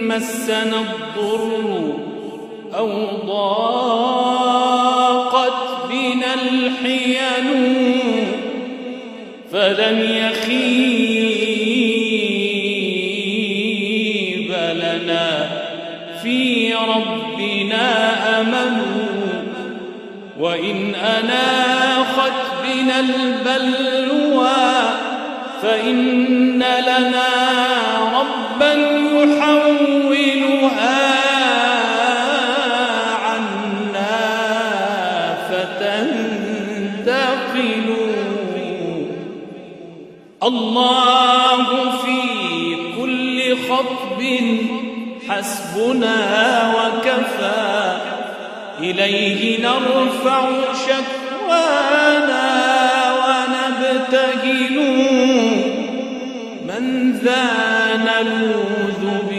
مسنا الضر أو ضاقت بنا الحيل فلن يخيب لنا في ربنا أمل وإن أناخت بنا البلوى فإن لنا ربا يحولها عنا فتنتقل الله في كل خطب حسبنا وكفى إليه نرفع شكوانا ونبتهل من ذا نلوذ به